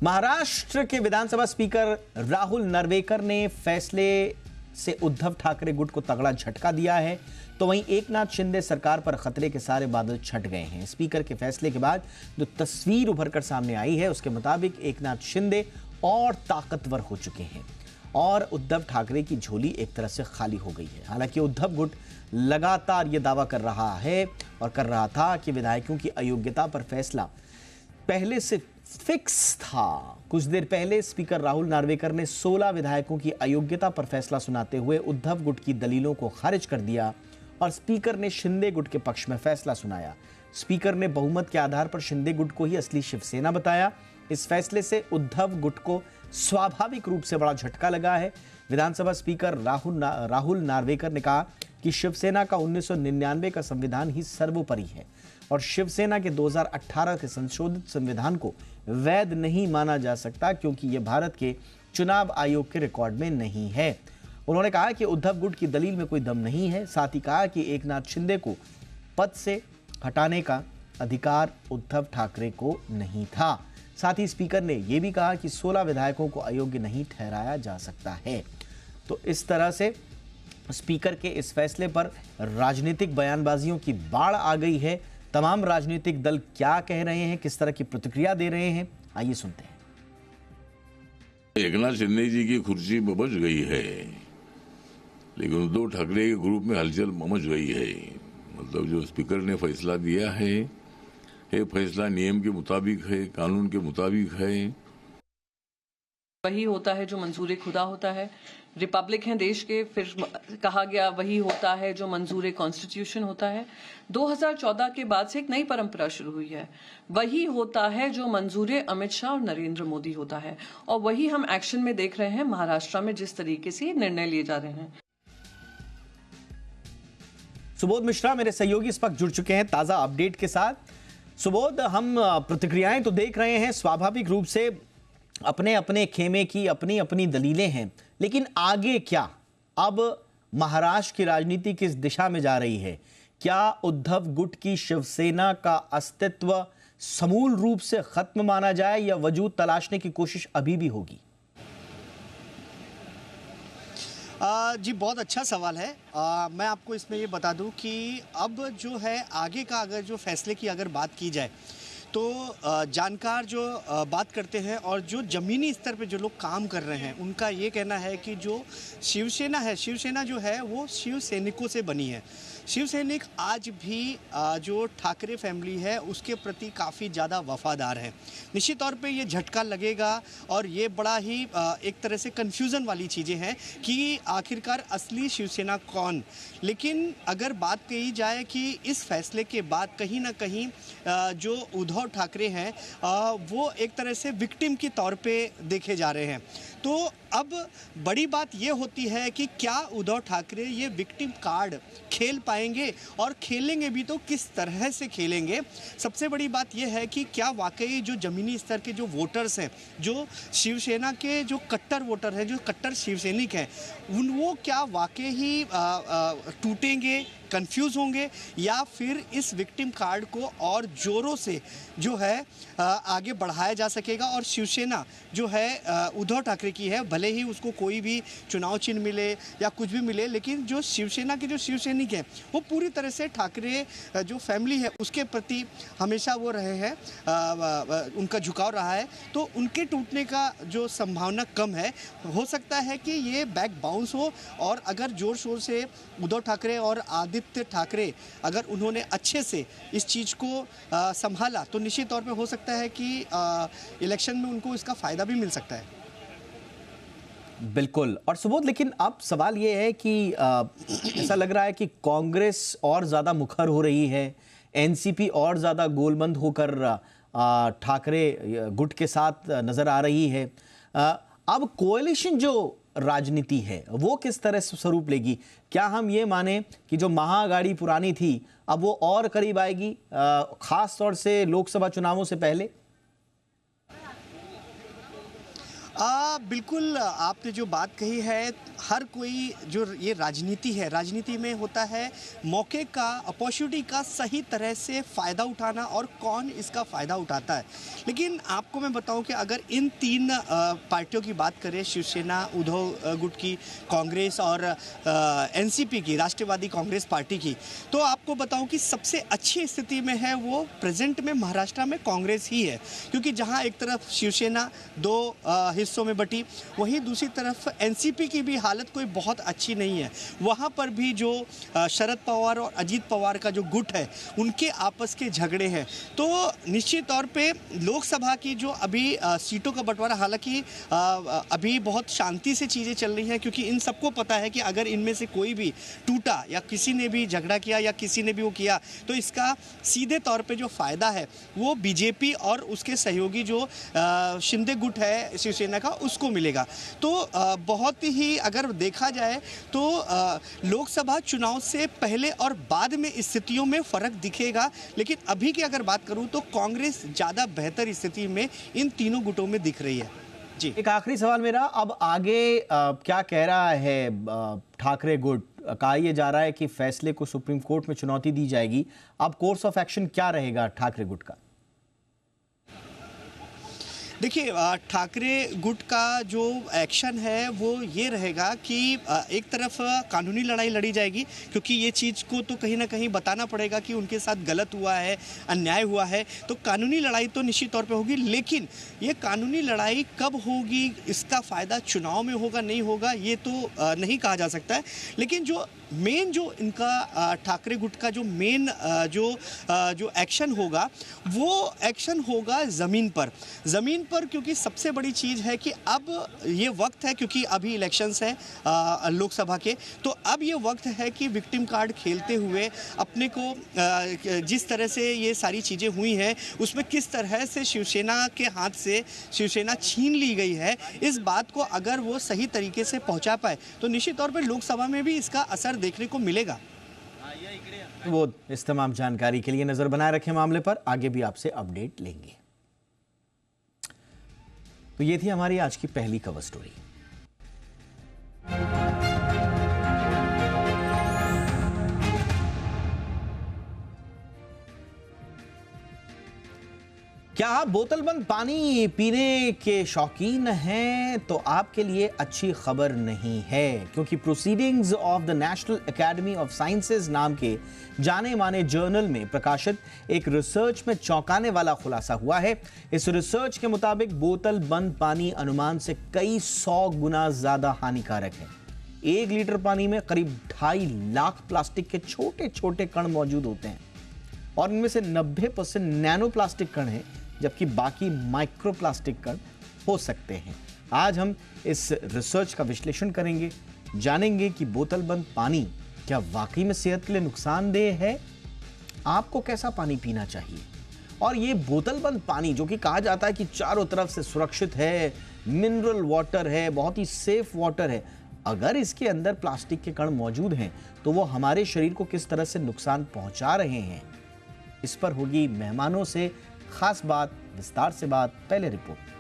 महाराष्ट्र के विधानसभा स्पीकर राहुल नार्वेकर ने फैसले से उद्धव ठाकरे गुट को तगड़ा झटका दिया है, तो वहीं एकनाथ शिंदे सरकार पर खतरे के सारे बादल छट गए हैं। स्पीकर के फैसले के बाद जो तस्वीर उभरकर सामने आई है उसके मुताबिक एकनाथ शिंदे और ताकतवर हो चुके हैं और उद्धव ठाकरे की झोली एक तरह से खाली हो गई है। हालांकि उद्धव गुट लगातार यह दावा कर रहा है और कर रहा था कि विधायकों की अयोग्यता पर फैसला पहले से फिक्स था। कुछ देर पहले स्पीकर राहुल नार्वेकर ने 16 विधायकों की अयोग्यता पर फैसला सुनाते हुए उद्धव गुट की दलीलों को खारिज कर दिया और स्पीकर ने शिंदे गुट के पक्ष में फैसला सुनाया। स्पीकर ने बहुमत के आधार पर शिंदे गुट को ही असली शिवसेना बताया। इस फैसले से उद्धव गुट को स्वाभाविक रूप से बड़ा झटका लगा है। विधानसभा स्पीकर राहुल नार्वेकर ने कहा कि शिवसेना का 1999 का संविधान ही सर्वोपरि है और शिवसेना के 2018 के संशोधित संविधान को वैध नहीं माना जा सकता क्योंकि यह भारत के चुनाव आयोग के रिकॉर्ड में नहीं है। उन्होंने कहा कि उद्धव गुट की दलील में कोई दम नहीं है। साथ ही कहा कि एकनाथ शिंदे को पद से हटाने का अधिकार उद्धव ठाकरे को नहीं था। साथ ही स्पीकर ने यह भी कहा कि 16 विधायकों को अयोग्य नहीं ठहराया जा सकता है। तो इस तरह से स्पीकर के इस फैसले पर राजनीतिक बयानबाजियों की बाढ़ आ गई है। तमाम राजनीतिक दल क्या कह रहे हैं, किस तरह की प्रतिक्रिया दे रहे हैं, आइए सुनते हैं। एकनाथ शिंदे जी की कुर्सी बच गई है, लेकिन उद्धव ठाकरे के ग्रुप में हलचल मच गई है। मतलब जो स्पीकर ने फैसला दिया है ये फैसला नियम के मुताबिक है, कानून के मुताबिक है। वही होता है जो मंजूर खुदा होता है। रिपब्लिक है देश के, फिर कहा गया वही होता है जो मंजूर कॉन्स्टिट्यूशन होता है। 2014 के बाद से एक नई परंपरा शुरू हुई है, वही होता है जो मंजूर अमित शाह और नरेंद्र मोदी होता है, और वही हम एक्शन में देख रहे हैं महाराष्ट्र में जिस तरीके से निर्णय लिए जा रहे हैं। सुबोध मिश्रा मेरे सहयोगी इस वक्त जुड़ चुके हैं ताजा अपडेट के साथ। सुबोध, हम प्रतिक्रियाएं तो देख रहे हैं, स्वाभाविक रूप से अपने अपने खेमे की अपनी अपनी दलीलें हैं, लेकिन आगे क्या? अब महाराष्ट्र की राजनीति किस दिशा में जा रही है? क्या उद्धव गुट की शिवसेना का अस्तित्व समूल रूप से खत्म माना जाए या वजूद तलाशने की कोशिश अभी भी होगी? जी बहुत अच्छा सवाल है। मैं आपको इसमें ये बता दूं कि अब जो है आगे का अगर जो फैसले की अगर बात की जाए तो जानकार जो बात करते हैं और जो ज़मीनी स्तर पे जो लोग काम कर रहे हैं उनका ये कहना है कि जो शिवसेना है, शिवसेना जो है वो शिव सैनिकों से बनी है। शिव सैनिक आज भी जो ठाकरे फैमिली है उसके प्रति काफ़ी ज़्यादा वफादार हैं। निश्चित तौर पे ये झटका लगेगा और ये बड़ा ही एक तरह से कन्फ्यूज़न वाली चीज़ें हैं कि आखिरकार असली शिवसेना कौन। लेकिन अगर बात कही जाए कि इस फैसले के बाद कहीं ना कहीं जो उद्धव ठाकरे हैं वो एक तरह से विक्टिम के तौर पे देखे जा रहे हैं। तो अब बड़ी बात ये होती है कि क्या उद्धव ठाकरे ये विक्टिम कार्ड खेल पाएंगे और खेलेंगे भी तो किस तरह से खेलेंगे। सबसे बड़ी बात यह है कि क्या वाकई जो ज़मीनी स्तर के जो वोटर्स हैं, जो शिवसेना के जो कट्टर वोटर हैं, जो कट्टर शिवसैनिक हैं, वो क्या वाकई ही टूटेंगे, कंफ्यूज होंगे, या फिर इस विक्टिम कार्ड को और ज़ोरों से जो है आगे बढ़ाया जा सकेगा और शिवसेना जो है उद्धव ठाकरे की है, भले ही उसको कोई भी चुनाव चिन्ह मिले या कुछ भी मिले, लेकिन जो शिवसेना के जो शिवसैनिक हैं वो पूरी तरह से ठाकरे जो फैमिली है उसके प्रति हमेशा वो रहे हैं, उनका झुकाव रहा है। तो उनके टूटने का जो संभावना कम है। हो सकता है कि ये बैक बाउंस हो और अगर जोर शोर से उद्धव ठाकरे और आदित्य ठाकरे अगर उन्होंने अच्छे से इस चीज़ को संभाला तो निश्चित तौर पे हो सकता है कि इलेक्शन में उनको इसका फ़ायदा भी मिल सकता है। बिल्कुल। और सुबोध, लेकिन अब सवाल ये है कि ऐसा लग रहा है कि कांग्रेस और ज़्यादा मुखर हो रही है, एनसीपी और ज़्यादा गोलबंद होकर ठाकरे गुट के साथ नज़र आ रही है। अब कोएलिशन जो राजनीति है वो किस तरह से स्वरूप लेगी? क्या हम ये माने कि जो महाअघाड़ी पुरानी थी अब वो और करीब आएगी, खास तौर से लोकसभा चुनावों से पहले? बिल्कुल, आपने जो बात कही है हर कोई जो ये राजनीति है, राजनीति में होता है मौके का, अपॉर्चुनिटी का सही तरह से फ़ायदा उठाना और कौन इसका फ़ायदा उठाता है। लेकिन आपको मैं बताऊं कि अगर इन तीन पार्टियों की बात करें, शिवसेना, उद्धव गुट की, कांग्रेस और एनसीपी की, राष्ट्रवादी कांग्रेस पार्टी की, तो आपको बताऊं कि सबसे अच्छी स्थिति में है वो प्रेजेंट में महाराष्ट्र में कांग्रेस ही है। क्योंकि जहां एक तरफ शिवसेना दो हिस्सों में बटी, वहीं दूसरी तरफ एनसीपी की भी हालत कोई बहुत अच्छी नहीं है। वहां पर भी जो शरद पवार और अजीत पवार का जो गुट है, उनके आपस के झगड़े हैं। तो निश्चित तौर पे लोकसभा की जो अभी सीटों का बंटवारा, हालांकि अभी बहुत शांति से चीज़ें चल रही हैं, क्योंकि इन सबको पता है कि अगर इनमें से कोई भी टूटा या किसी ने भी झगड़ा किया या किसी ने भी वो किया, तो इसका सीधे तौर पे जो फ़ायदा है वो बीजेपी और उसके सहयोगी जो शिंदे गुट है शिवसेना का, उसको मिलेगा। तो बहुत ही अगर देखा जाए तो लोकसभा चुनाव से पहले और बाद में स्थितियों में फ़र्क दिखेगा। लेकिन अभी की अगर बात करूं तो कांग्रेस ज़्यादा बेहतर स्थिति में इन तीनों गुटों में दिख रही है। जी, एक आखिरी सवाल मेरा, अब आगे क्या कह रहा है ठाकरे गुट? कहा यह जा रहा है कि फैसले को सुप्रीम कोर्ट में चुनौती दी जाएगी। अब कोर्स ऑफ एक्शन क्या रहेगा ठाकरे गुट का? देखिए, ठाकरे गुट का जो एक्शन है वो ये रहेगा कि एक तरफ कानूनी लड़ाई लड़ी जाएगी, क्योंकि ये चीज़ को तो कहीं ना कहीं बताना पड़ेगा कि उनके साथ गलत हुआ है, अन्याय हुआ है। तो कानूनी लड़ाई तो निश्चित तौर पे होगी, लेकिन ये कानूनी लड़ाई कब होगी, इसका फ़ायदा चुनाव में होगा नहीं होगा, ये तो नहीं कहा जा सकता है। लेकिन जो मेन जो इनका ठाकरे गुट का जो मेन जो एक्शन होगा, वो एक्शन होगा ज़मीन पर, क्योंकि सबसे बड़ी चीज़ है कि अब ये वक्त है, क्योंकि अभी इलेक्शंस हैं लोकसभा के, तो अब ये वक्त है कि विक्टिम कार्ड खेलते हुए अपने को जिस तरह से ये सारी चीज़ें हुई हैं उसमें किस तरह से शिवसेना के हाथ से शिवसेना छीन ली गई है, इस बात को अगर वो सही तरीके से पहुंचा पाए तो निश्चित तौर पर लोकसभा में भी इसका असर देखने को मिलेगा। वो इस तमाम जानकारी के लिए नजर बनाए रखें मामले पर, आगे भी आपसे अपडेट लेंगे। तो ये थी हमारी आज की पहली कवर स्टोरी। क्या आप बोतलबंद पानी पीने के शौकीन हैं? तो आपके लिए अच्छी खबर नहीं है, क्योंकि proceedings of the national academy of sciences नाम के जाने माने जर्नल में प्रकाशित एक रिसर्च में चौंकाने वाला खुलासा हुआ है। इस रिसर्च के मुताबिक बोतल बंद पानी अनुमान से कई 100 गुना ज्यादा हानिकारक है। 1 लीटर पानी में करीब 2.5 लाख प्लास्टिक के छोटे छोटे कण मौजूद होते हैं और इनमें से 90% नैनो प्लास्टिक कण हैं, जबकि बाकी माइक्रोप्लास्टिक कण हो सकते हैं। आज हम इस रिसर्च का विश्लेषण करेंगे, जानेंगे कि बोतल बंद पानी क्या वाकई में सेहत के लिए नुकसानदेह है, आपको कैसा पानी पीना चाहिए, और ये बोतल बंद पानी जो कि कहा जाता है कि चारों तरफ से सुरक्षित है, मिनरल वाटर है, बहुत ही सेफ वाटर है, अगर इसके अंदर प्लास्टिक के कण मौजूद हैं तो वो हमारे शरीर को किस तरह से नुकसान पहुंचा रहे हैं, इस पर होगी मेहमानों से खास बात, विस्तार से बात। पहले रिपोर्ट।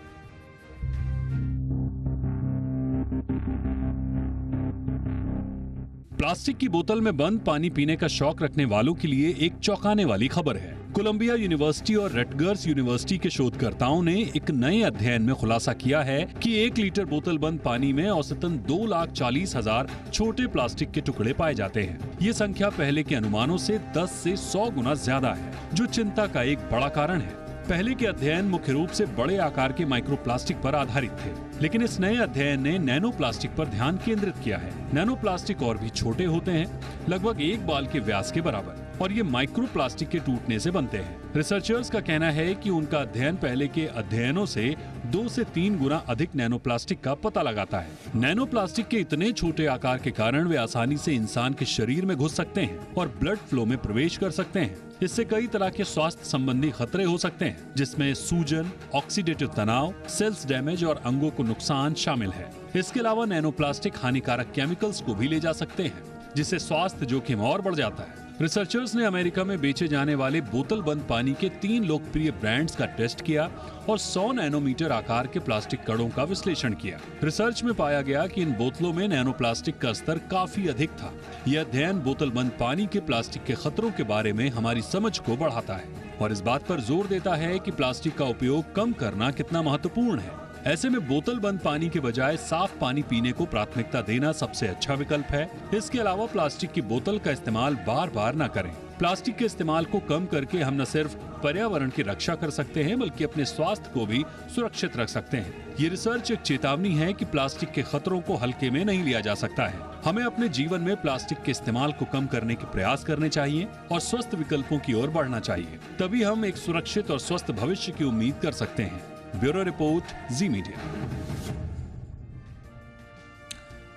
प्लास्टिक की बोतल में बंद पानी पीने का शौक रखने वालों के लिए एक चौंकाने वाली खबर है। कोलंबिया यूनिवर्सिटी और रटगर्स यूनिवर्सिटी के शोधकर्ताओं ने एक नए अध्ययन में खुलासा किया है कि 1 लीटर बोतल बंद पानी में औसतन 2,40,000 छोटे प्लास्टिक के टुकड़े पाए जाते हैं। ये संख्या पहले के अनुमानों से 10 से 100 गुना ज्यादा है, जो चिंता का एक बड़ा कारण है। पहले के अध्ययन मुख्य रूप से बड़े आकार के माइक्रोप्लास्टिक पर आधारित थे, लेकिन इस नए अध्ययन ने नैनो प्लास्टिक पर ध्यान केंद्रित किया है। नैनो प्लास्टिक और भी छोटे होते हैं, लगभग 1 बाल के व्यास के बराबर, और ये माइक्रोप्लास्टिक के टूटने से बनते हैं। रिसर्चर्स का कहना है कि उनका अध्ययन पहले के अध्ययनों से 2 से 3 गुना अधिक नैनो प्लास्टिक का पता लगाता है। नैनो प्लास्टिक के इतने छोटे आकार के कारण वे आसानी से इंसान के शरीर में घुस सकते हैं और ब्लड फ्लो में प्रवेश कर सकते हैं। इससे कई तरह के स्वास्थ्य संबंधी खतरे हो सकते हैं, जिसमें सूजन, ऑक्सीडेटिव तनाव, सेल्स डैमेज और अंगों को नुकसान शामिल है। इसके अलावा नैनो प्लास्टिक हानिकारक केमिकल्स को भी ले जा सकते हैं, जिससे स्वास्थ्य जोखिम और बढ़ जाता है। रिसर्चर्स ने अमेरिका में बेचे जाने वाले बोतल बंद पानी के 3 लोकप्रिय ब्रांड्स का टेस्ट किया और 100 नैनोमीटर आकार के प्लास्टिक कणों का विश्लेषण किया। रिसर्च में पाया गया कि इन बोतलों में नैनोप्लास्टिक का स्तर काफी अधिक था। यह अध्ययन बोतल बंद पानी के प्लास्टिक के खतरों के बारे में हमारी समझ को बढ़ाता है और इस बात पर जोर देता है कि प्लास्टिक का उपयोग कम करना कितना महत्वपूर्ण है। ऐसे में बोतल बंद पानी के बजाय साफ पानी पीने को प्राथमिकता देना सबसे अच्छा विकल्प है। इसके अलावा प्लास्टिक की बोतल का इस्तेमाल बार बार न करें। प्लास्टिक के इस्तेमाल को कम करके हम न सिर्फ पर्यावरण की रक्षा कर सकते हैं बल्कि अपने स्वास्थ्य को भी सुरक्षित रख सकते हैं। ये रिसर्च एक चेतावनी है कि प्लास्टिक के खतरों को हल्के में नहीं लिया जा सकता है। हमें अपने जीवन में प्लास्टिक के इस्तेमाल को कम करने के प्रयास करने चाहिए और स्वस्थ विकल्पों की ओर बढ़ना चाहिए। तभी हम एक सुरक्षित और स्वस्थ भविष्य की उम्मीद कर सकते हैं। ब्यूरो रिपोर्ट, जी मीडिया।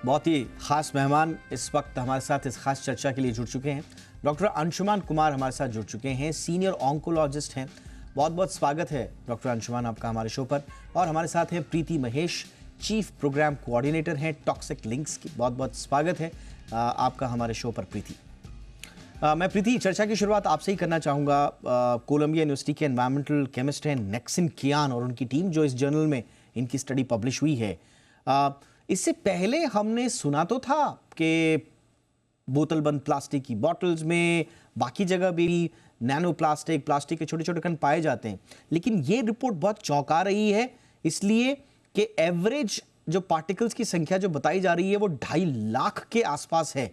बहुत ही खास मेहमान इस वक्त हमारे साथ इस खास चर्चा के लिए जुड़ चुके हैं। डॉक्टर अंशुमान कुमार हमारे साथ जुड़ चुके हैं, सीनियर ऑन्कोलॉजिस्ट हैं। बहुत बहुत स्वागत है डॉक्टर अंशुमान आपका हमारे शो पर। और हमारे साथ हैं प्रीति महेश, चीफ प्रोग्राम कोऑर्डिनेटर हैं टॉक्सिक लिंक्स की। बहुत बहुत स्वागत है आपका हमारे शो पर प्रीति। मैं प्रीति चर्चा की शुरुआत आपसे ही करना चाहूँगा। कोलंबिया यूनिवर्सिटी के एनवायरमेंटल केमिस्ट हैं नेक्सिन कियान और उनकी टीम जो इस जर्नल में इनकी स्टडी पब्लिश हुई है। इससे पहले हमने सुना तो था कि बोतल बंद प्लास्टिक की बॉटल्स में, बाकी जगह भी नैनो प्लास्टिक के छोटे छोटे कण पाए जाते हैं, लेकिन ये रिपोर्ट बहुत चौंका रही है इसलिए कि एवरेज जो पार्टिकल्स की संख्या जो बताई जा रही है वो 2.5 लाख के आसपास है।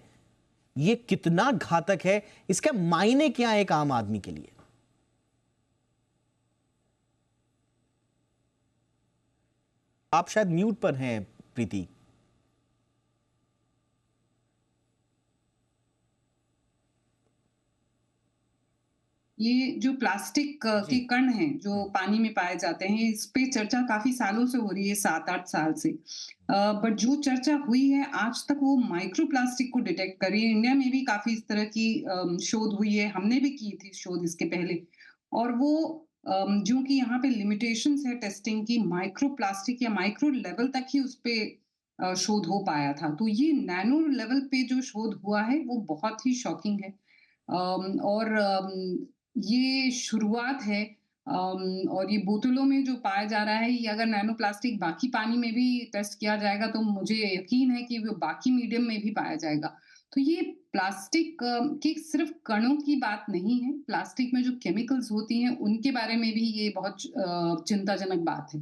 ये कितना घातक है, इसका मायने क्या है एक आम आदमी के लिए? आप शायद म्यूट पर हैं प्रीति। ये जो प्लास्टिक के कण हैं जो पानी में पाए जाते हैं, इस पे चर्चा काफी सालों से हो रही है, 7-8 साल से। बट जो चर्चा हुई है आज तक वो माइक्रो प्लास्टिक को डिटेक्ट करी है। इंडिया में भी काफी इस तरह की शोध हुई है, हमने भी की थी शोध इसके पहले। और वो जो कि यहाँ पे लिमिटेशंस है टेस्टिंग की, माइक्रो प्लास्टिक या माइक्रो लेवल तक ही उस पे शोध हो पाया था। तो ये नैनो लेवल पे जो शोध हुआ है वो बहुत ही शॉकिंग है। और ये शुरुआत है। और ये बोतलों में जो पाया जा रहा है, ये अगर नैनो प्लास्टिक बाकी पानी में भी टेस्ट किया जाएगा तो मुझे यकीन है कि वो बाकी मीडियम में भी पाया जाएगा। तो ये प्लास्टिक के सिर्फ कणों की बात नहीं है, प्लास्टिक में जो केमिकल्स होती हैं उनके बारे में भी ये बहुत चिंताजनक बात है।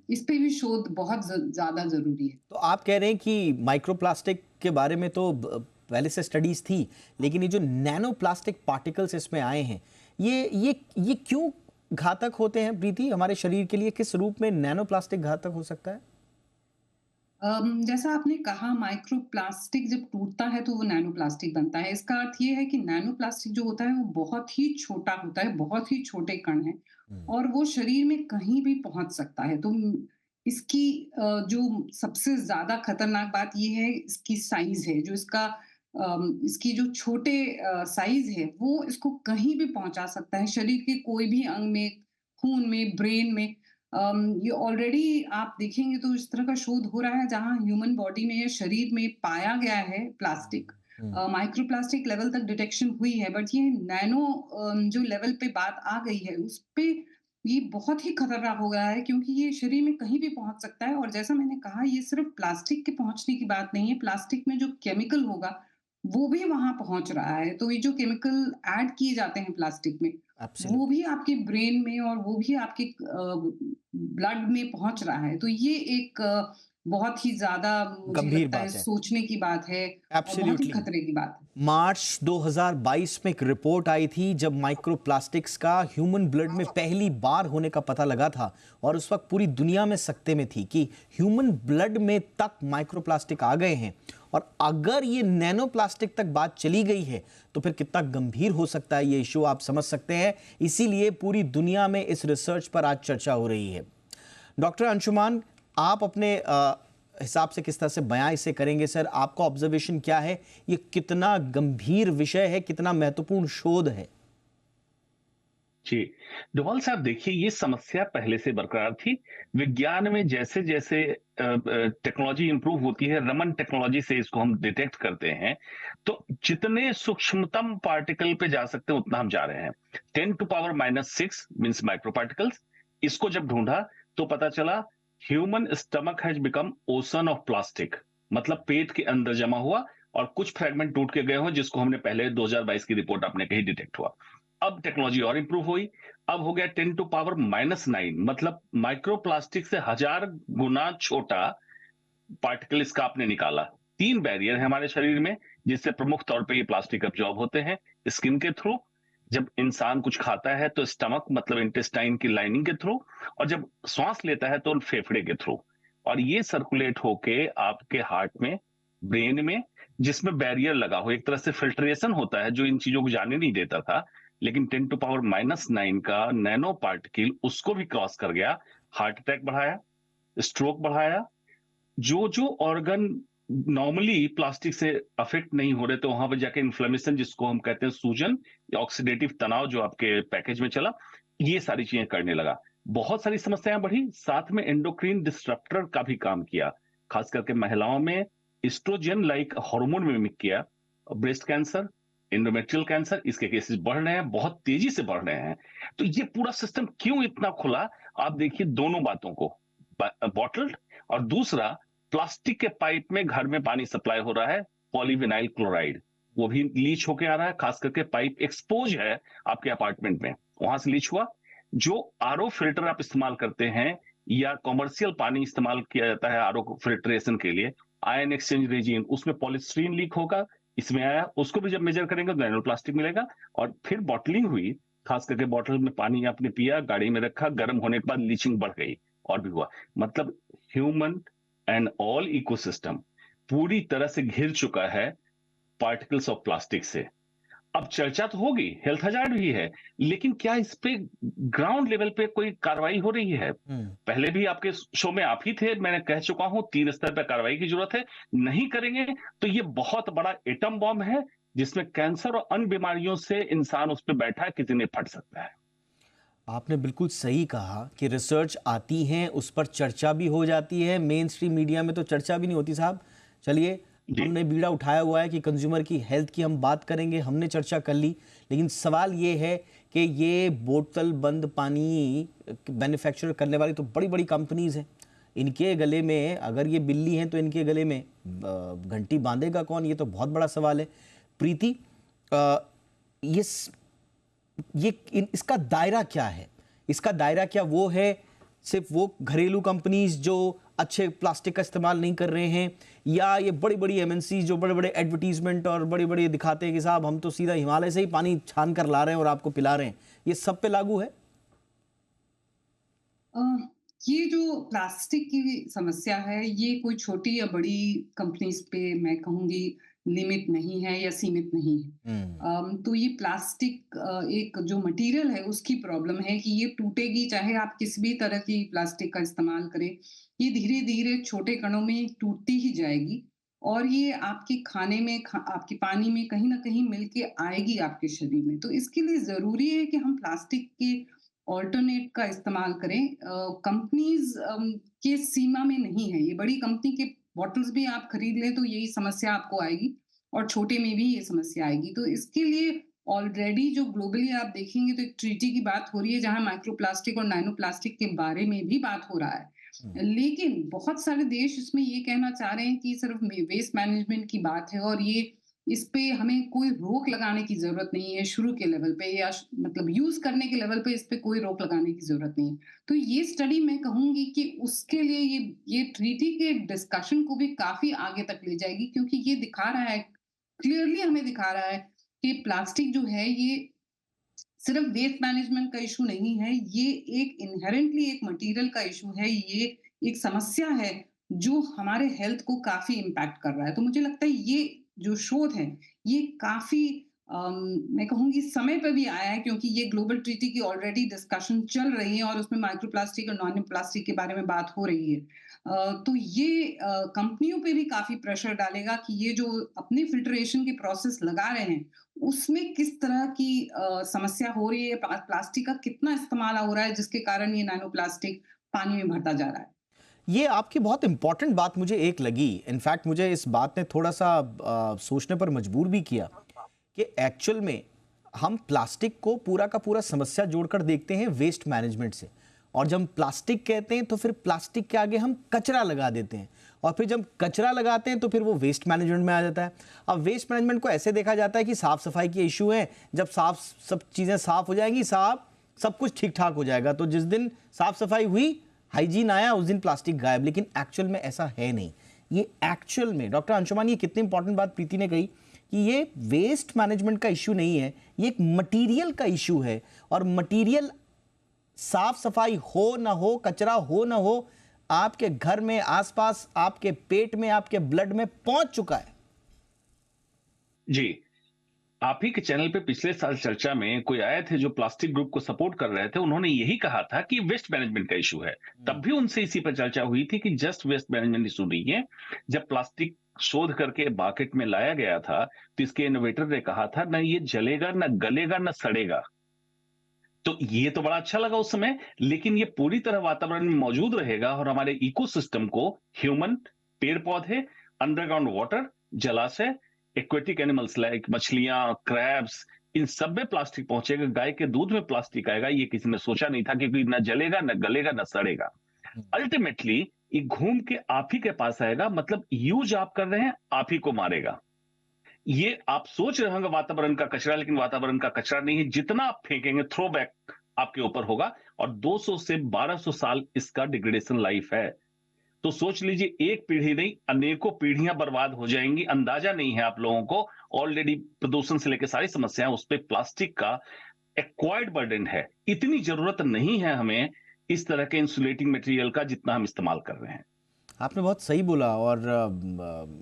इस पे भी शोध बहुत ज्यादा जरूरी है। तो आप कह रहे हैं कि माइक्रो प्लास्टिक के बारे में तो पहले से स्टडीज थी, लेकिन ये जो नैनो प्लास्टिक पार्टिकल्स इसमें आए हैं, ये क्यों घातक होते हैं प्रीति हमारे शरीर के लिए? किस रूप में नैनो प्लास्टिक घातक हो सकता है? जैसा आपने कहा, माइक्रो प्लास्टिक जब टूटता है तो वो नैनो प्लास्टिक बनता है। इसका अर्थ ये है कि नैनो प्लास्टिक जो होता है वो बहुत ही छोटा होता है, बहुत ही छोटे कण हैं और वो शरीर में कहीं भी पहुंच सकता है। तो इसकी जो सबसे ज्यादा खतरनाक बात ये है, इसकी साइज है। जो इसकी जो छोटे साइज है वो इसको कहीं भी पहुंचा सकता है, शरीर के कोई भी अंग में, खून में, ब्रेन में। ये ऑलरेडी आप देखेंगे तो इस तरह का शोध हो रहा है जहां ह्यूमन बॉडी में या शरीर में पाया गया है प्लास्टिक। माइक्रो प्लास्टिक लेवल तक डिटेक्शन हुई है, बट ये नैनो जो लेवल पे बात आ गई है उस पे ये बहुत ही खतरनाक हो गया है, क्योंकि ये शरीर में कहीं भी पहुंच सकता है। और जैसा मैंने कहा, ये सिर्फ प्लास्टिक के पहुंचने की बात नहीं है, प्लास्टिक में जो केमिकल होगा वो भी वहां पहुंच रहा है। तो ये जो केमिकल ऐड किए जाते हैं प्लास्टिक में, वो भी आपके ब्रेन में और वो भी आपके ब्लड में पहुंच रहा है। तो ये एक बहुत ही ज्यादा गंभीर बात है, सोचने की बात है और बहुत ही खतरे की बात है। मार्च 2022 में एक रिपोर्ट आई थी जब माइक्रोप्लास्टिक्स का ह्यूमन ब्लड में पहली बार होने का पता लगा था और उस वक्त पूरी दुनिया में सकते में थी कि ह्यूमन ब्लड में तक माइक्रोप्लास्टिक आ गए हैं। और अगर ये नैनो प्लास्टिक तक बात चली गई है तो फिर कितना गंभीर हो सकता है ये इशू, आप समझ सकते हैं। इसीलिए पूरी दुनिया में इस रिसर्च पर आज चर्चा हो रही है। डॉक्टर अंशुमान, आप अपने हिसाब से किस तरह से बयां इसे करेंगे सर? आपका ऑब्जर्वेशन क्या है? ये कितना गंभीर विषय है, कितना महत्वपूर्ण शोध है? जी, डोभाल साहब देखिए ये समस्या पहले से बरकरार थी। विज्ञान में जैसे-जैसे टेक्नोलॉजी इम्प्रूव होती है, रमन टेक्नोलॉजी से इसको हम डिटेक्ट करते हैं, तो जितने सूक्ष्मतम पार्टिकल पे जा सकते हैं उतना हम जा रहे हैं। 10 to power -6 means micro particles. इसको जब ढूंढा तो पता चला human stomach has become ocean of plastic, मतलब पेट के अंदर जमा हुआ और कुछ फ्रेगमेंट टूट के गए हों जिसको हमने पहले 2022 की रिपोर्ट आपने कही डिटेक्ट हुआ। अब टेक्नोलॉजी और इंप्रूव हुई, अब हो गया 10 टू पावर -9, मतलब माइक्रोप्लास्टिक से 1000 गुना छोटा पार्टिकल इसका आपने निकाला। 3 बैरियर है हमारे शरीर में जिससे प्रमुख तौर पे ये प्लास्टिक अब्जॉर्ब होते हैं। स्किन के थ्रू, जब इंसान कुछ खाता है तो स्टमक मतलब इंटेस्टाइन की लाइनिंग के थ्रू, और जब श्वास लेता है तो फेफड़े के थ्रू, और ये सर्कुलेट होके आपके हार्ट में, ब्रेन में, जिसमें बैरियर लगा हो, एक तरह से फिल्ट्रेशन होता है जो इन चीजों को जाने नहीं देता था। लेकिन 10 टू पावर -9 का नैनो पार्टिकल उसको भी क्रॉस कर गया, हार्ट अटैक बढ़ाया, स्ट्रोक बढ़ाया, जो जो ऑर्गन नॉर्मली प्लास्टिक से अफेक्ट नहीं हो रहे थे वहां पर जाके इन्फ्लेमेशन, जिसको हम कहते हैं सूजन या ऑक्सीडेटिव तनाव जो आपके पैकेज में चला, ये सारी चीजें करने लगा। बहुत सारी समस्याएं बढ़ी, साथ में एंडोक्रीन डिस्ट्रप्टर का भी काम किया, खास करके महिलाओं में एस्ट्रोजन लाइक हार्मोन मिमिक किया। ब्रेस्ट कैंसर, एंडोमेट्रियल कैंसर, इसके केसेस बढ़ रहे हैं, बहुत तेजी से बढ़ रहे हैं। तो ये पूरा सिस्टम क्यों इतना खुला, आप देखिए दोनों बातों को, बॉटल्ड और दूसरा प्लास्टिक के पाइप में घर में पानी सप्लाई हो रहा है, पॉलीविनाइल क्लोराइड, वो भी लीच होके आ रहा है, खास करके पाइप एक्सपोज है आपके अपार्टमेंट में, वहां से लीच हुआ। जो आरओ फिल्टर आप इस्तेमाल करते हैं या कॉमर्शियल पानी इस्तेमाल किया जाता है आरओ फिल्ट्रेशन के लिए, आयन एक्सचेंज रेजिन, उसमें पॉलीस्टीरीन लीक होगा, इसमें आया, उसको भी जब मेजर करेंगे तो नैनो प्लास्टिक मिलेगा। और फिर बॉटलिंग हुई, खास करके बॉटल में पानी आपने पिया, गाड़ी में रखा, गर्म होने के बाद लीचिंग बढ़ गई और भी हुआ। मतलब ह्यूमन एंड ऑल इकोसिस्टम पूरी तरह से घिर चुका है पार्टिकल्स ऑफ प्लास्टिक से। अब चर्चा तो होगी, हेल्थ हजार्ड भी है, लेकिन क्या इस पे ग्राउंड लेवल पे कोई कार्रवाई हो रही है? पहले भी आपके शो में आप ही थे, मैंने कह चुका हूं 3 स्तर पर कार्रवाई की जरूरत है। नहीं करेंगे तो ये बहुत बड़ा एटम बॉम्ब है जिसमें कैंसर और अन्य बीमारियों से इंसान उस पर बैठा है, किसी ने फट सकता है। आपने बिल्कुल सही कहा कि रिसर्च आती है, उस पर चर्चा भी हो जाती है, मेन स्ट्रीम मीडिया में तो चर्चा भी नहीं होती साहब। चलिए, हमने बीड़ा उठाया हुआ है कि कंज्यूमर की हेल्थ की हम बात करेंगे, हमने चर्चा कर ली, लेकिन सवाल ये है कि ये बोतल बंद पानी मैन्युफैक्चर करने वाली तो बड़ी बड़ी कंपनीज हैं, इनके गले में अगर ये बिल्ली हैं तो इनके गले में घंटी बांधेगा कौन, ये तो बहुत बड़ा सवाल है। प्रीति, इसका दायरा क्या है? इसका दायरा क्या वो है सिर्फ वो घरेलू कंपनीज जो अच्छे प्लास्टिक का इस्तेमाल नहीं कर रहे हैं, या ये बड़ी बड़ी एमएनसी जो बड़े बड़े एडवर्टीजमेंट और बड़े बड़े दिखाते हैं कि साहब हम तो सीधा हिमालय से ही पानी छान कर ला रहे हैं और आपको पिला रहे हैं, ये सब पे लागू है? ये जो प्लास्टिक की समस्या है, ये कोई छोटी या बड़ी कंपनीज पे मैं कहूँगी लिमिट नहीं है या सीमित नहीं है। तो ये प्लास्टिक एक जो मटेरियल है उसकी प्रॉब्लम है कि ये टूटेगी, चाहे आप किसी भी तरह की प्लास्टिक का इस्तेमाल करें, ये धीरे-धीरे छोटे कणों में टूटती ही जाएगी और ये आपके खाने में, आपके पानी में कहीं न कहीं मिल के आएगी आपके शरीर में। तो इसके लिए ज़रूरी है कि हम प्लास्टिक के ऑल्टरनेट का इस्तेमाल करें। कंपनीज के सीमा में नहीं है, ये बड़ी कंपनी के बॉटल्स भी आप खरीद लें तो यही समस्या आपको आएगी और छोटे में भी ये समस्या आएगी। तो इसके लिए ऑलरेडी जो ग्लोबली आप देखेंगे तो एक ट्रीटी की बात हो रही है जहां माइक्रो प्लास्टिक और नैनो प्लास्टिक के बारे में भी बात हो रहा है। लेकिन बहुत सारे देश इसमें ये कहना चाह रहे हैं कि सिर्फ वेस्ट मैनेजमेंट की बात है और ये इस पे हमें कोई रोक लगाने की जरूरत नहीं है शुरू के लेवल पे, या मतलब यूज करने के लेवल पे इस पे कोई रोक लगाने की जरूरत नहीं है। तो ये स्टडी मैं कहूंगी कि उसके लिए ये ट्रीटी के डिस्कशन को भी काफी आगे तक ले जाएगी, क्योंकि ये दिखा रहा है, क्लियरली हमें दिखा रहा है कि प्लास्टिक जो है ये सिर्फ वेस्ट मैनेजमेंट का इशू नहीं है, ये एक इनहेरेंटली एक मटेरियल का इशू है, ये एक समस्या है जो हमारे हेल्थ को काफी इम्पैक्ट कर रहा है। तो मुझे लगता है ये जो शोध है ये काफी मैं कहूँगी समय पे भी आया है, क्योंकि ये ग्लोबल ट्रीटी की ऑलरेडी डिस्कशन चल रही है और उसमें माइक्रोप्लास्टिक और नॉन प्लास्टिक के बारे में बात हो रही है। तो ये कंपनियों पे भी काफ़ी प्रेशर डालेगा कि ये जो अपने फ़िल्ट्रेशन के प्रोसेस लगा रहे हैं, उसमें किस तरह की समस्या हो रही है, प्लास्टिक का कितना इस्तेमाल हो रहा है, जिसके कारण ये नैनो प्लास्टिक पानी में भरता जा रहा है। ये आपकी बहुत इंपॉर्टेंट बात मुझे एक लगी। इनफैक्ट मुझे इस बात ने थोड़ा सा सोचने पर मजबूर भी किया कि एक्चुअल में हम प्लास्टिक को पूरा का पूरा समस्या जोड़कर देखते हैं वेस्ट मैनेजमेंट से, और जब हम प्लास्टिक कहते हैं तो फिर प्लास्टिक के आगे हम कचरा लगा देते हैं, और फिर जब कचरा लगाते हैं तो फिर वो वेस्ट मैनेजमेंट में आ जाता है। अब वेस्ट मैनेजमेंट को ऐसे देखा जाता है कि साफ सफाई के इशू है, जब सब चीज़ें साफ हो जाएंगी, सब कुछ ठीक ठाक हो जाएगा, तो जिस दिन साफ सफाई हुई, हाइजीन आया, उस दिन प्लास्टिक गायब। लेकिन एक्चुअल में ऐसा है नहीं। ये एक्चुअल में डॉक्टर अंशुमान, ये कितनी इंपॉर्टेंट बात प्रीति ने कही कि ये वेस्ट मैनेजमेंट का इशू नहीं है, ये एक मटेरियल का इशू है। और मटेरियल साफ सफाई हो ना हो, कचरा हो ना हो, आपके घर में, आसपास, आपके पेट में, आपके ब्लड में पहुंच चुका है। जी, आप ही के चैनल पे पिछले साल चर्चा में कोई आए थे जो प्लास्टिक ग्रुप को सपोर्ट कर रहे थे, उन्होंने यही कहा था कि वेस्ट मैनेजमेंट का इशू है। तब भी उनसे इसी पर चर्चा हुई थी कि जस्ट वेस्ट मैनेजमेंट इशू नहीं है। जब प्लास्टिक शोध करके मार्केट में लाया गया था तो इसके इनोवेटर ने कहा था, न ये जलेगा, न गलेगा, न सड़ेगा। तो ये तो बड़ा अच्छा लगा उस समय, लेकिन ये पूरी तरह वातावरण में मौजूद रहेगा और हमारे इकोसिस्टम को, ह्यूमन, पेड़ पौधे, अंडरग्राउंड वाटर, जलाशय, एक्वेटिक एनिमल्स लाइक मछलियां, क्रैब्स, इन सब में प्लास्टिक पहुंचेगा। गाय के दूध में प्लास्टिक आएगा, ये किसी ने सोचा नहीं था, क्योंकि न जलेगा, न गलेगा, न सड़ेगा। अल्टीमेटली ये घूम के आप ही के पास आएगा, मतलब यूज आप कर रहे हैं, आप ही को मारेगा। ये आप सोच रहे होंगे वातावरण का कचरा, लेकिन वातावरण का कचरा नहीं है। जितना आप फेंकेंगे, थ्रो बैक आपके ऊपर होगा, और 200 से 1200 साल इसका डिग्रेडेशन लाइफ है। तो सोच लीजिए, एक पीढ़ी नहीं, अनेकों पीढ़ियां बर्बाद हो जाएंगी। अंदाजा नहीं है आप लोगों को। ऑलरेडी प्रदूषण से लेकर सारी समस्याएं, उस पर प्लास्टिक का एक्वायर्ड बर्डन है। इतनी जरूरत नहीं है हमें इस तरह के इंसुलेटिंग मटेरियल का, जितना हम इस्तेमाल कर रहे हैं। आपने बहुत सही बोला। और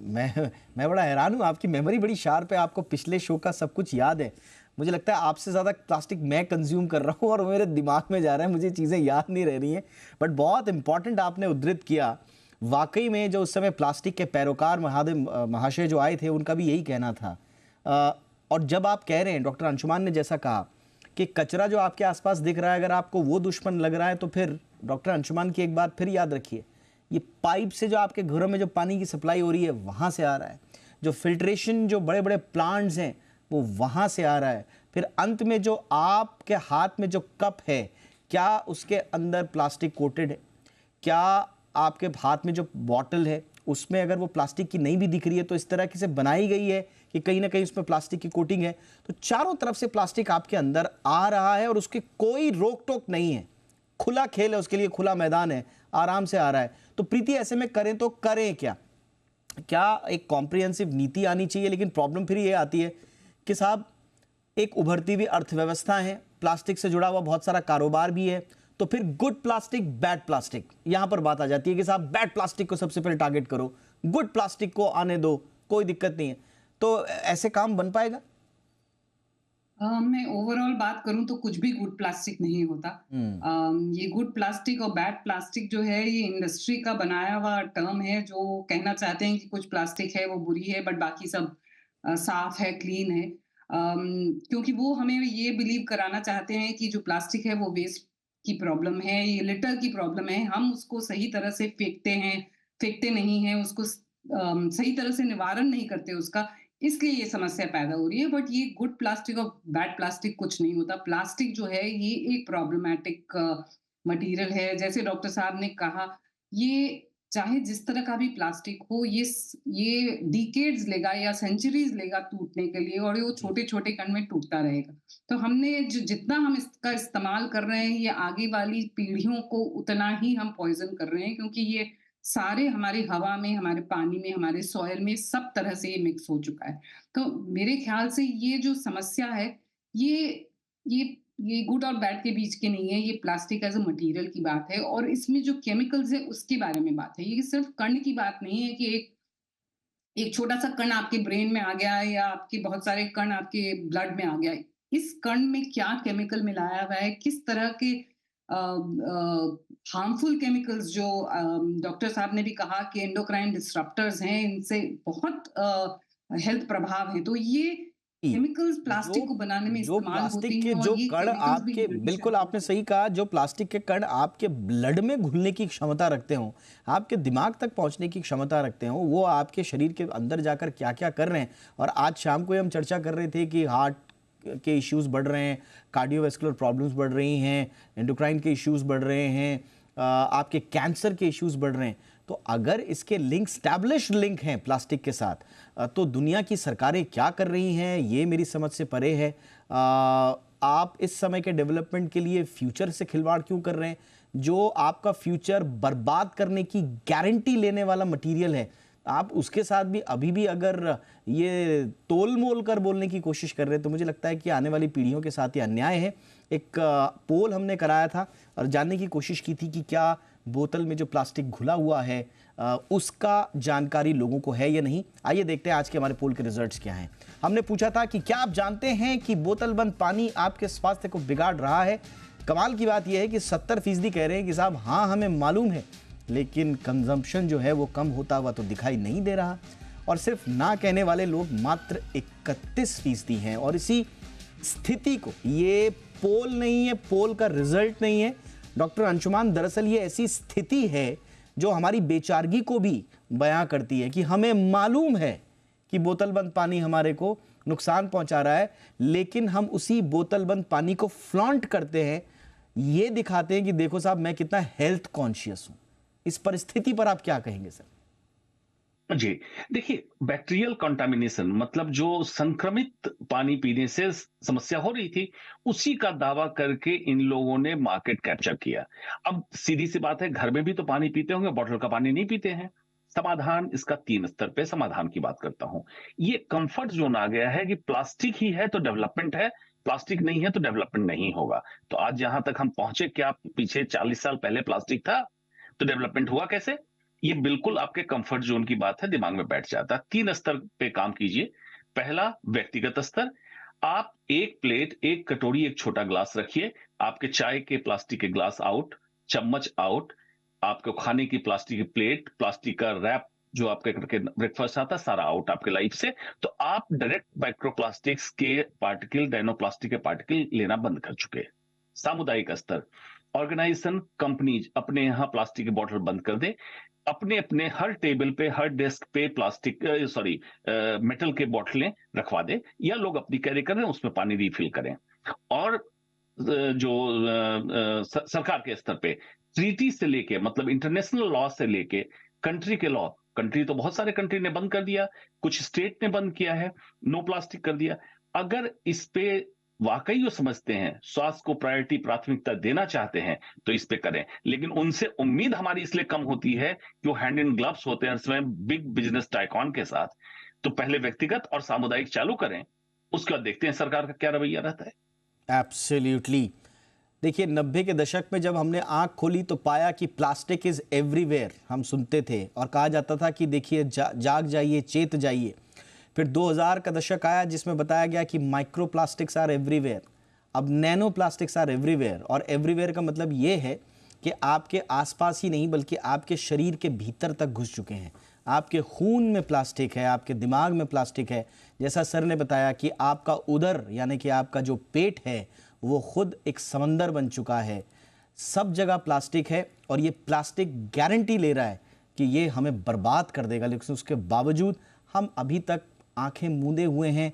मैं बड़ा हैरान हूँ, आपकी मेमोरी बड़ी शार्प है, आपको पिछले शो का सब कुछ याद है। मुझे लगता है आपसे ज़्यादा प्लास्टिक मैं कंज्यूम कर रहा हूँ और मेरे दिमाग में जा रहा है, मुझे चीज़ें याद नहीं रह रही हैं। बट बहुत इंपॉर्टेंट आपने उद्धृत किया। वाकई में जो उस समय प्लास्टिक के पैरोकार महाशय जो आए थे, उनका भी यही कहना था। और जब आप कह रहे हैं, डॉक्टर अंशुमान ने जैसा कहा कि कचरा जो आपके आसपास दिख रहा है, अगर आपको वो दुश्मन लग रहा है, तो फिर डॉक्टर अंशुमान की एक बात फिर याद रखिए, ये पाइप से जो आपके घरों में जो पानी की सप्लाई हो रही है, वहाँ से आ रहा है। जो फिल्ट्रेशन, जो बड़े बड़े प्लांट्स हैं, वो वहाँ से आ रहा है। फिर अंत में जो आपके हाथ में जो कप है, क्या उसके अंदर प्लास्टिक कोटेड है? क्या आपके हाथ में जो बॉटल है, उसमें अगर वो प्लास्टिक की नहीं भी दिख रही है, तो इस तरह की से बनाई गई है कि कहीं ना कहीं उसमें प्लास्टिक की कोटिंग है। तो चारों तरफ से प्लास्टिक आपके अंदर आ रहा है और उसकी कोई रोक टोक नहीं है। खुला खेल है, उसके लिए खुला मैदान है, आराम से आ रहा है। तो प्रीति, ऐसे में करें तो करें क्या? क्या एक कॉम्प्रिहेंसिव नीति आनी चाहिए? लेकिन प्रॉब्लम फिर ये आती है कि साहब, एक उभरती हुई अर्थव्यवस्था है, प्लास्टिक से जुड़ा हुआ बहुत सारा कारोबार भी है, तो फिर गुड प्लास्टिक, बैड प्लास्टिक, यहां पर बात आ जाती है कि साहब बैड प्लास्टिक को सबसे पहले टारगेट करो, गुड प्लास्टिक को आने दो, कोई दिक्कत नहीं है। तो ऐसे काम बन पाएगा? मैं ओवरऑल बात करूं तो कुछ भी गुड प्लास्टिक नहीं होता। ये गुड प्लास्टिक और बैड प्लास्टिक जो है, ये इंडस्ट्री का बनाया हुआ टर्म है, जो कहना चाहते हैं कि कुछ प्लास्टिक है वो बुरी है, बट बाकी सब साफ है, क्लीन है। क्योंकि वो हमें ये बिलीव कराना चाहते हैं कि जो प्लास्टिक है वो वेस्ट की प्रॉब्लम है, ये लिटर की प्रॉब्लम है, हम उसको सही तरह से फेंकते नहीं हैं, उसको सही तरह से निवारण नहीं करते उसका, इसलिए ये समस्या पैदा हो रही है। बट ये गुड प्लास्टिक और बैड प्लास्टिक कुछ नहीं होता। प्लास्टिक जो है ये एक प्रॉब्लमैटिक मटेरियल है। जैसे डॉक्टर साहब ने कहा, ये चाहे जिस तरह का भी प्लास्टिक हो, ये डिकेड्स लेगा या सेंचुरीज लेगा टूटने के लिए, और ये छोटे छोटे कण में टूटता रहेगा। तो हमने जितना हम इसका इस्तेमाल कर रहे हैं, ये आगे वाली पीढ़ियों को उतना ही हम पॉइजन कर रहे हैं, क्योंकि ये सारे हमारे हवा में, हमारे पानी में, हमारे सॉइल में सब तरह से ये मिक्स हो चुका है। तो मेरे ख्याल से ये जो समस्या है, ये गुड और बैड के बीच की नहीं है, ये प्लास्टिक एज अ मटेरियल की बात है, और इसमें जो केमिकल्स है उसके बारे में बात है। ये सिर्फ कण की बात नहीं है कि एक एक छोटा सा कण आपके ब्रेन में आ गया है या आपके बहुत सारे कण आपके ब्लड में आ गया है, इस कण में क्या केमिकल मिलाया हुआ है, किस तरह के हार्मफुल केमिकल्स जो डॉक्टर साहब ने भी कहा कि एंडोक्राइन डिसरप्टर्स हैं, इनसे बहुत हेल्थ प्रभाव है। तो ये केमिकल्स प्लास्टिक को बनाने में जो इस्तेमाल होते प्लास्टिक के हैं और जो ये कण केमिकल्स भी आपके, न्यूट्रिशन बिल्कुल आपने सही कहा, जो प्लास्टिक के कण आपके ब्लड में घुलने की क्षमता रखते हो, आपके दिमाग तक पहुंचने की क्षमता रखते हो, वो आपके शरीर के अंदर जाकर क्या क्या कर रहे हैं। और आज शाम को ही हम चर्चा कर रहे थे कि हार्ट के इश्यूज बढ़ रहे हैं, कार्डियोवैस्कुलर प्रॉब्लम्स बढ़ रही हैं, एंडोक्राइन के इश्यूज बढ़ रहे हैं, आपके कैंसर के इश्यूज बढ़ रहे हैं। तो अगर इसके लिंक, स्टैब्लिश्ड लिंक हैं प्लास्टिक के साथ, तो दुनिया की सरकारें क्या कर रही हैं ये मेरी समझ से परे है। आप इस समय के डेवलपमेंट के लिए फ्यूचर से खिलवाड़ क्यों कर रहे हैं? जो आपका फ्यूचर बर्बाद करने की गारंटी लेने वाला मटेरियल है, आप उसके साथ भी अभी भी अगर ये तोल मोल कर बोलने की कोशिश कर रहे हैं, तो मुझे लगता है कि आने वाली पीढ़ियों के साथ ये अन्याय है। एक पोल हमने कराया था और जानने की कोशिश की थी कि क्या बोतल में जो प्लास्टिक घुला हुआ है उसका जानकारी लोगों को है या नहीं। आइए देखते हैं आज के हमारे पोल के रिजल्ट्स क्या हैं। हमने पूछा था कि क्या आप जानते हैं कि बोतल बंद पानी आपके स्वास्थ्य को बिगाड़ रहा है। कमाल की बात यह है कि 70% कह रहे हैं कि साहब हाँ हमें मालूम है, लेकिन कंजम्पशन जो है वो कम होता हुआ तो दिखाई नहीं दे रहा। और सिर्फ ना कहने वाले लोग मात्र 31% हैं। और इसी स्थिति को, ये पोल नहीं है, पोल का रिजल्ट नहीं है डॉक्टर अंशुमान, दरअसल ये ऐसी स्थिति है जो हमारी बेचारगी को भी बयां करती है कि हमें मालूम है कि बोतल बंद पानी हमारे को नुकसान पहुंचा रहा है, लेकिन हम उसी बोतल बंद पानी को फ्लॉन्ट करते हैं, ये दिखाते हैं कि देखो साहब मैं कितना हेल्थ कॉन्शियस हूं। इस परिस्थिति पर आप क्या कहेंगे सर? जी देखिए, बैक्टीरियल कंटामिनेशन मतलब जो संक्रमित पानी पीने से समस्या हो रही थी, उसी का दावा करके इन लोगों ने मार्केट कैप्चर किया। अब सीधी सी बात है, घर में भी तो पानी पीते होंगे, बॉटल का पानी नहीं पीते हैं। समाधान इसका 3 स्तर पे समाधान की बात करता हूं। ये कंफर्ट जोन आ गया है कि प्लास्टिक ही है तो डेवलपमेंट है, प्लास्टिक नहीं है तो डेवलपमेंट नहीं होगा। तो आज जहां तक हम पहुंचे, क्या पीछे 40 साल पहले प्लास्टिक था तो डेवलपमेंट हुआ कैसे? ये बिल्कुल आपके कंफर्ट जोन की बात है, दिमाग में बैठ जाता है। 3 स्तर पे काम कीजिए। पहला, व्यक्तिगत स्तर। आप एक प्लेट, एक कटोरी, एक छोटा ग्लास रखिए। आपके चाय के प्लास्टिक के ग्लास आउट, चम्मच आउट, आपको खाने की प्लास्टिक की प्लेट, प्लास्टिक का रैप जो आपके करके ब्रेकफास्ट आता, सारा आउट आपके लाइफ से। तो आप डायरेक्ट माइक्रोप्लास्टिक्स के पार्टिकल, नाइनोप्लास्टिक के पार्टिकल लेना बंद कर चुके हैं। सामुदायिक स्तर, ऑर्गेनाइजेशन, कंपनीज अपने यहां प्लास्टिक की बोतल बंद कर दे, अपने अपने हर टेबल पे, हर डेस्क पे प्लास्टिक मेटल के बोतलें रखवा दे, या लोग अपनी कैरी करें, उसमें पानी रिफिल करें। और सरकार के स्तर पे ट्रीटी से लेके, मतलब इंटरनेशनल लॉ से लेके कंट्री के लॉ, कंट्री तो बहुत सारे कंट्री ने बंद कर दिया, कुछ स्टेट ने बंद किया है, नो प्लास्टिक कर दिया। अगर इस पे वाकई वो समझते हैं, स्वास्थ्य को प्रायोरिटी, प्राथमिकता देना चाहते हैं, तो इस पे करें। लेकिन उनसे उम्मीद हमारी इसलिए कम होती है कि वो हैंड इन ग्लव्स होते हैं स्वयं बिग बिजनेस टाइकॉन के साथ। तो पहले व्यक्तिगत और सामुदायिक चालू करें, उसके बाद देखते हैं सरकार का क्या रवैया रहता है। एब्सोल्युटली। देखिए 90 के दशक में जब हमने आंख खोली तो पाया कि प्लास्टिक इज एवरीवेयर, हम सुनते थे और कहा जाता था कि देखिए जाग जाइए, चेत जाइए। फिर 2000 का दशक आया जिसमें बताया गया कि माइक्रो प्लास्टिक्स आर एवरीवेयर, अब नैनो प्लास्टिक्स आर एवरीवेयर। और एवरीवेयर का मतलब ये है कि आपके आसपास ही नहीं बल्कि आपके शरीर के भीतर तक घुस चुके हैं। आपके खून में प्लास्टिक है, आपके दिमाग में प्लास्टिक है। जैसा सर ने बताया कि आपका उदर यानी कि आपका जो पेट है वो खुद एक समंदर बन चुका है। सब जगह प्लास्टिक है और ये प्लास्टिक गारंटी ले रहा है कि ये हमें बर्बाद कर देगा, लेकिन उसके बावजूद हम अभी तक आंखें मूंदे हुए हैं।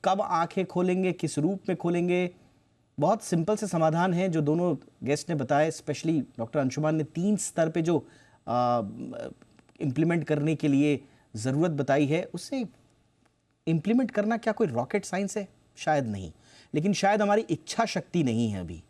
कब आंखें खोलेंगे, किस रूप में खोलेंगे? बहुत सिंपल से समाधान है जो दोनों गेस्ट ने बताए, स्पेशली डॉक्टर अंशुमान ने 3 स्तर पे जो इम्प्लीमेंट करने के लिए ज़रूरत बताई है, उससे इम्प्लीमेंट करना क्या कोई रॉकेट साइंस है? शायद नहीं, लेकिन शायद हमारी इच्छा शक्ति नहीं है अभी।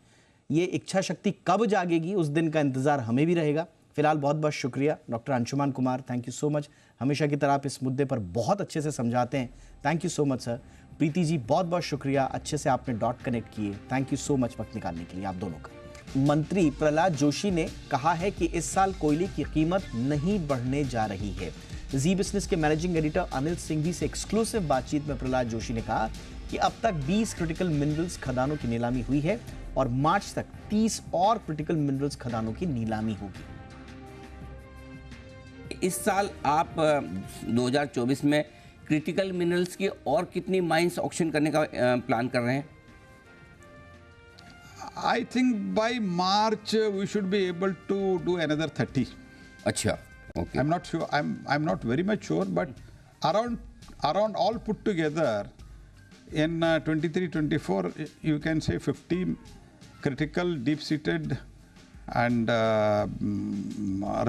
ये इच्छा शक्ति कब जागेगी उस दिन का इंतज़ार हमें भी रहेगा। फिलहाल बहुत बहुत शुक्रिया doctor Anshuman Kumar, thank you so much. हमेशा की तरह आप इस मुद्दे पर बहुत अच्छे से समझाते हैं, thank you so much sir. Preeti ji बहुत बहुत शुक्रिया, अच्छे से आपने डॉट कनेक्ट किए, थैंक यू सो मच वक्त निकालने के लिए आप दोनों का। मंत्री प्रहलाद जोशी ने कहा है कि इस साल कोयले की कीमत नहीं बढ़ने जा रही है, जी बिजनेस के मैनेजिंग एडिटर अनिल सिंघवी से एक्सक्लूसिव बातचीत में प्रहलाद जोशी ने कहा कि अब तक 20 क्रिटिकल मिनरल्स खदानों की नीलामी हुई है और मार्च तक 30 और क्रिटिकल मिनरल्स खदानों की नीलामी होगी। इस साल आप 2024 में क्रिटिकल मिनरल्स की और कितनी माइंस ऑक्शन करने का प्लान कर रहे हैं? I think by March we should be able to do another 30. अच्छा, okay. I'm not sure. I'm not very much sure, but around all put together in 23-24 you can say 50 critical deep-seated and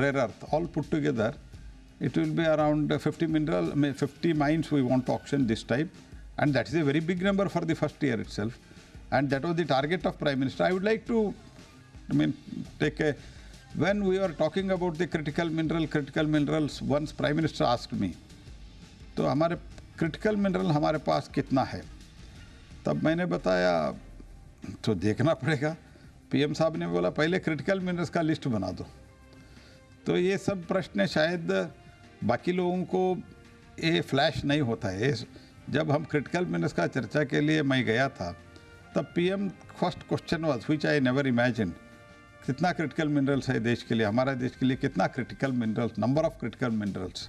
rare earth all put together. It will be around 50 mines we want to auction this time, and that is a very big number for the first year itself. And that was the target of Prime Minister. I would like to, when we were talking about the critical minerals, once Prime Minister asked me, तो हमारे critical mineral हमारे पास कितना है? तब मैंने बताया तो देखना पड़ेगा। PM साहब ने बोला पहले critical minerals का लिस्ट बना दो। तो ये सब प्रश्न शायद बाकी लोगों को ये फ्लैश नहीं होता है। जब हम critical minerals का चर्चा के लिए मैं गया था, तब PM first question was which I never imagine, कितना क्रिटिकल मिनरल्स है देश के लिए, हमारा देश के लिए कितना critical minerals, number of critical minerals.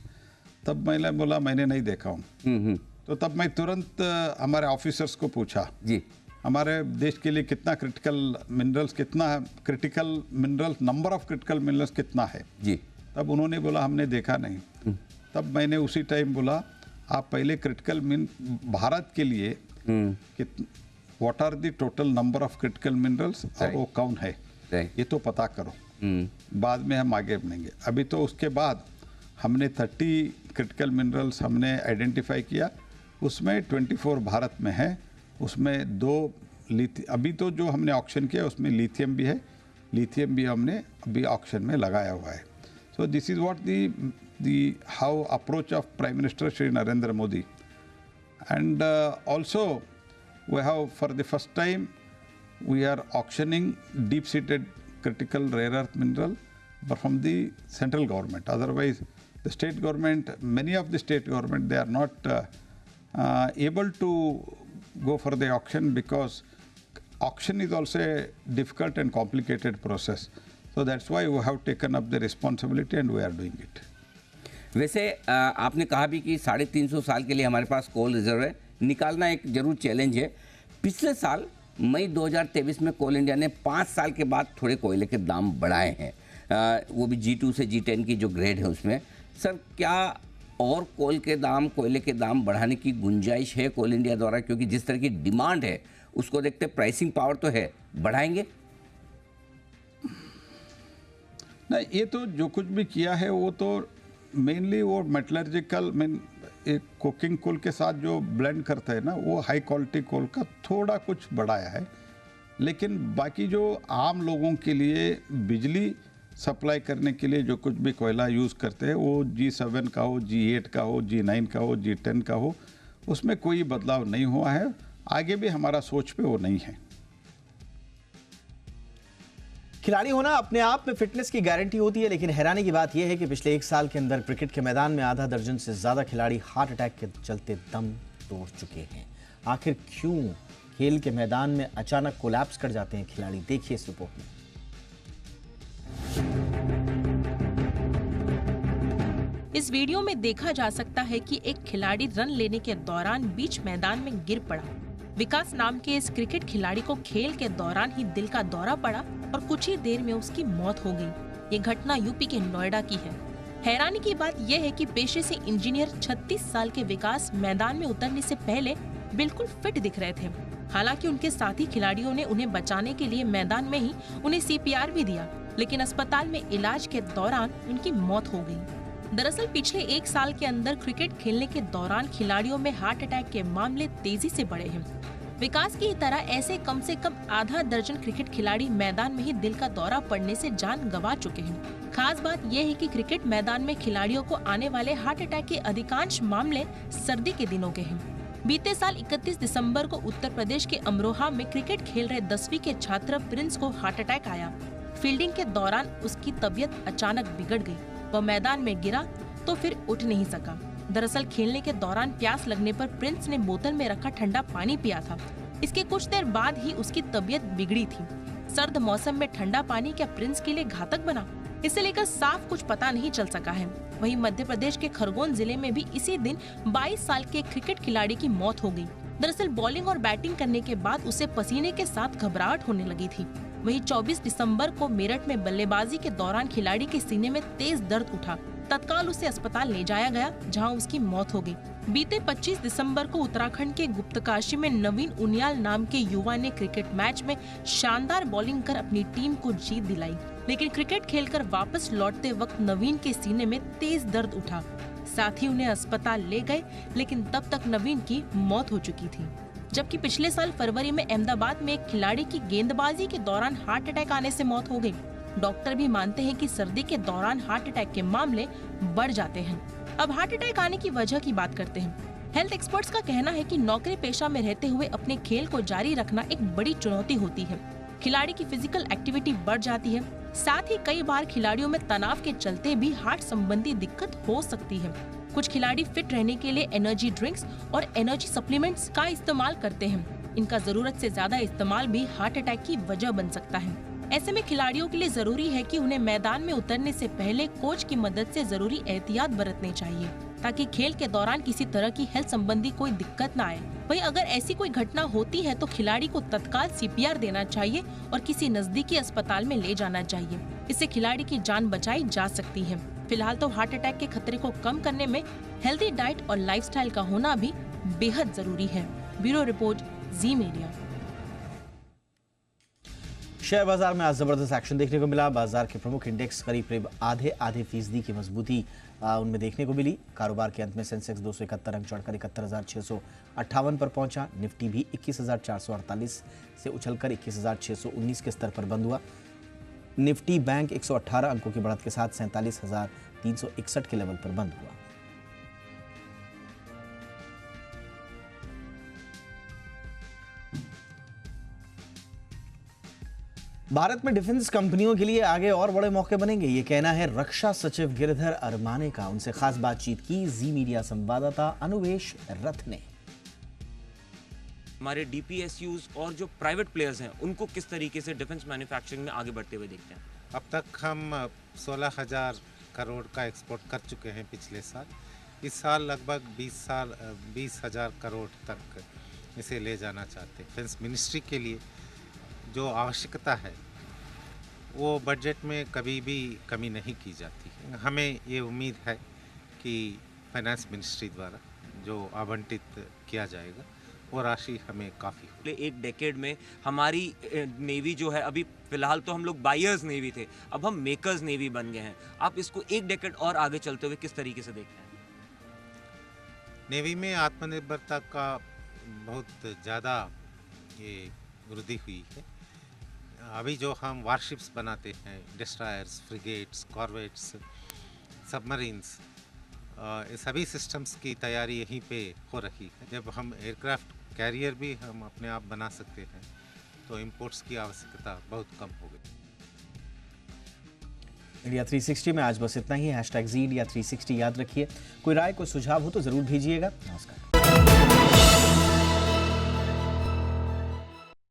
तब मैंने बोला मैंने नहीं देखा हूँ। तो तब मैं तुरंत हमारे ऑफिसर्स को पूछा जी हमारे देश के लिए कितना क्रिटिकल मिनरल्स, कितना critical minerals, number of critical minerals कितना है जी। तब उन्होंने बोला हमने देखा नहीं। तब मैंने उसी टाइम बोला आप पहले क्रिटिकल भारत के लिए what are the total number of critical minerals और वो कौन है ये तो पता करो, बाद में हम आगे बढ़ेंगे। अभी तो उसके बाद हमने 30 क्रिटिकल मिनरल्स हमने आइडेंटिफाई किया, उसमें 24 भारत में है, उसमें 2 अभी तो जो हमने ऑक्शन किया उसमें लिथियम भी है, लिथियम भी हमने अभी ऑक्शन में लगाया हुआ है। So this is what the how approach of prime minister Shri Narendra Modi. And also we have for the first time we are auctioning deep-seated critical rare earth mineral but from the central government. Otherwise the state government, many of the state government, they are not able to go for the auction because auction is also a difficult and complicated process. So that's why we have taken up the responsibility and we are doing it. वैसे आपने कहा भी कि 350 साल के लिए हमारे पास कोल reserve है, निकालना एक जरूर चैलेंज है। पिछले साल मई 2023 में कोल इंडिया ने 5 साल के बाद थोड़े कोयले के दाम बढ़ाए हैं, वो भी G2 से G10 की जो ग्रेड है उसमें। सर क्या और कोयले के दाम बढ़ाने की गुंजाइश है कोल इंडिया द्वारा, क्योंकि जिस तरह की डिमांड है उसको देखते प्राइसिंग पावर तो है, बढ़ाएंगे? नहीं, ये तो जो कुछ भी किया है वो तो मेनली वो मेटलर्जिकल एक कुकिंग कोल के साथ जो ब्लेंड करते हैं ना, वो हाई क्वालिटी कोल का थोड़ा कुछ बढ़ाया है। लेकिन बाकी जो आम लोगों के लिए बिजली सप्लाई करने के लिए जो कुछ भी कोयला यूज़ करते हैं वो G7 का हो, G8 का हो, G9 का हो, G10 का हो, उसमें कोई बदलाव नहीं हुआ है। आगे भी हमारा सोच पे वो नहीं है। खिलाड़ी होना अपने आप में फिटनेस की गारंटी होती है, लेकिन हैरानी की बात यह है कि पिछले 1 साल के अंदर क्रिकेट के मैदान में आधा दर्जन से ज्यादा खिलाड़ी हार्ट अटैक के चलते दम तोड़ चुके हैं। आखिर क्यों खेल के मैदान में अचानक कोलैप्स कर जाते हैं खिलाड़ी? देखिए इस रिपोर्ट में। इस वीडियो में देखा जा सकता है कि एक खिलाड़ी रन लेने के दौरान बीच मैदान में गिर पड़ा। विकास नाम के इस क्रिकेट खिलाड़ी को खेल के दौरान ही दिल का दौरा पड़ा और कुछ ही देर में उसकी मौत हो गई। ये घटना यूपी के नोएडा की है। हैरानी की बात यह है कि पेशे से इंजीनियर 36 साल के विकास मैदान में उतरने से पहले बिल्कुल फिट दिख रहे थे। हालांकि उनके साथी खिलाड़ियों ने उन्हें बचाने के लिए मैदान में ही उन्हें CPR भी दिया, लेकिन अस्पताल में इलाज के दौरान उनकी मौत हो गई। दरअसल पिछले 1 साल के अंदर क्रिकेट खेलने के दौरान खिलाड़ियों में हार्ट अटैक के मामले तेजी से बढ़े हैं। विकास की तरह ऐसे कम से कम आधा दर्जन क्रिकेट खिलाड़ी मैदान में ही दिल का दौरा पड़ने से जान गंवा चुके हैं। खास बात यह है कि क्रिकेट मैदान में खिलाड़ियों को आने वाले हार्ट अटैक के अधिकांश मामले सर्दी के दिनों के हैं। बीते साल 31 दिसंबर को उत्तर प्रदेश के अमरोहा में क्रिकेट खेल रहे 10वीं के छात्र प्रिंस को हार्ट अटैक आया। फील्डिंग के दौरान उसकी तबीयत अचानक बिगड़ गई। वह मैदान में गिरा, तो फिर उठ नहीं सका। दरअसल खेलने के दौरान प्यास लगने पर प्रिंस ने बोतल में रखा ठंडा पानी पिया था। इसके कुछ देर बाद ही उसकी तबीयत बिगड़ी थी। सर्द मौसम में ठंडा पानी क्या प्रिंस के लिए घातक बना? इसे लेकर साफ कुछ पता नहीं चल सका है। वहीं मध्य प्रदेश के खरगोन जिले में भी इसी दिन 22 साल के क्रिकेट खिलाड़ी की मौत हो गई। दरअसल बॉलिंग और बैटिंग करने के बाद उसे पसीने के साथ घबराहट होने लगी थी। वहीं 24 दिसंबर को मेरठ में बल्लेबाजी के दौरान खिलाड़ी के सीने में तेज दर्द उठा। तत्काल उसे अस्पताल ले जाया गया, जहां उसकी मौत हो गई। बीते 25 दिसंबर को उत्तराखंड के गुप्तकाशी में नवीन उनियाल नाम के युवा ने क्रिकेट मैच में शानदार बॉलिंग कर अपनी टीम को जीत दिलाई। लेकिन क्रिकेट खेलकर वापस लौटते वक्त नवीन के सीने में तेज दर्द उठा। साथ ही उन्हें अस्पताल ले गए, लेकिन तब तक नवीन की मौत हो चुकी थी। जबकि पिछले साल फरवरी में अहमदाबाद में एक खिलाड़ी की गेंदबाजी के दौरान हार्ट अटैक आने से मौत हो गई। डॉक्टर भी मानते हैं कि सर्दी के दौरान हार्ट अटैक के मामले बढ़ जाते हैं। अब हार्ट अटैक आने की वजह की बात करते हैं। हेल्थ एक्सपर्ट्स का कहना है कि नौकरी पेशा में रहते हुए अपने खेल को जारी रखना एक बड़ी चुनौती होती है। खिलाड़ी की फिजिकल एक्टिविटी बढ़ जाती है। साथ ही कई बार खिलाड़ियों में तनाव के चलते भी हार्ट संबंधी दिक्कत हो सकती है। कुछ खिलाड़ी फिट रहने के लिए एनर्जी ड्रिंक्स और एनर्जी सप्लीमेंट्स का इस्तेमाल करते हैं। इनका जरूरत से ज्यादा इस्तेमाल भी हार्ट अटैक की वजह बन सकता है। ऐसे में खिलाड़ियों के लिए जरूरी है कि उन्हें मैदान में उतरने से पहले कोच की मदद से जरूरी एहतियात बरतने चाहिए, ताकि खेल के दौरान किसी तरह की हेल्थ संबंधी कोई दिक्कत न आए। वहीं अगर ऐसी कोई घटना होती है तो खिलाड़ी को तत्काल CPR देना चाहिए और किसी नजदीकी अस्पताल में ले जाना चाहिए। इससे खिलाड़ी की जान बचाई जा सकती है। फिलहाल तो हार्ट अटैक के खतरे को कम करने में हेल्दी डाइट और लाइफस्टाइल का होना भी बेहद जरूरी है। ब्यूरो रिपोर्ट, जी मीडिया। शेयर बाजार में आज जबरदस्त एक्शन देखने को मिला। बाजार के प्रमुख इंडेक्स करीब आधे फीसदी की मजबूती उनमें देखने को मिली। कारोबार के अंत में सेंसेक्स 271 अंक चढ़कर 71,658 पर पहुंचा। निफ्टी भी 21,448 से उछलकर 21,619 के स्तर पर बंद हुआ। निफ्टी बैंक 118 अंकों की बढ़त के साथ 47,361 के लेवल पर बंद हुआ। भारत में डिफेंस कंपनियों के लिए आगे और बड़े मौके बनेंगे, ये कहना है रक्षा सचिव गिरधर अरमाने का। उनसे खास बातचीत की जी मीडिया संवाददाता अनुवेश रथ ने। हमारे DPSUs और जो प्राइवेट प्लेयर्स हैं उनको किस तरीके से डिफेंस मैन्युफैक्चरिंग में आगे बढ़ते हुए देखते हैं? अब तक हम 16,000 करोड़ का एक्सपोर्ट कर चुके हैं पिछले साल। इस साल लगभग 20,000 करोड़ तक इसे ले जाना चाहते हैं। डिफेंस मिनिस्ट्री के लिए जो आवश्यकता है वो बजट में कभी भी कमी नहीं की जाती है। हमें ये उम्मीद है कि फाइनेंस मिनिस्ट्री द्वारा जो आवंटित किया जाएगा वो राशि हमें काफ़ी हो। एक डेकेड में हमारी नेवी जो है, अभी फिलहाल तो हम लोग बायर्स नेवी थे, अब हम मेकर्स नेवी बन गए हैं। आप इसको एक डेकेड और आगे चलते हुए किस तरीके से देखते हैं? नेवी में आत्मनिर्भरता का बहुत ज़्यादा ये वृद्धि हुई है। अभी जो हम वारशिप्स बनाते हैं, डिस्ट्रॉयर्स, फ्रिगेट्स, कॉर्वेट्स, सबमरीन्स, ये सभी सिस्टम्स की तैयारी यहीं पे हो रही है। जब हम एयरक्राफ्ट कैरियर भी हम अपने आप बना सकते हैं तो इंपोर्ट्स की आवश्यकता बहुत कम हो गई। इंडिया 360 में आज बस इतना ही। #ZIndia360 याद रखिए। कोई राय, कोई सुझाव हो तो जरूर भेजिएगा। नमस्कार।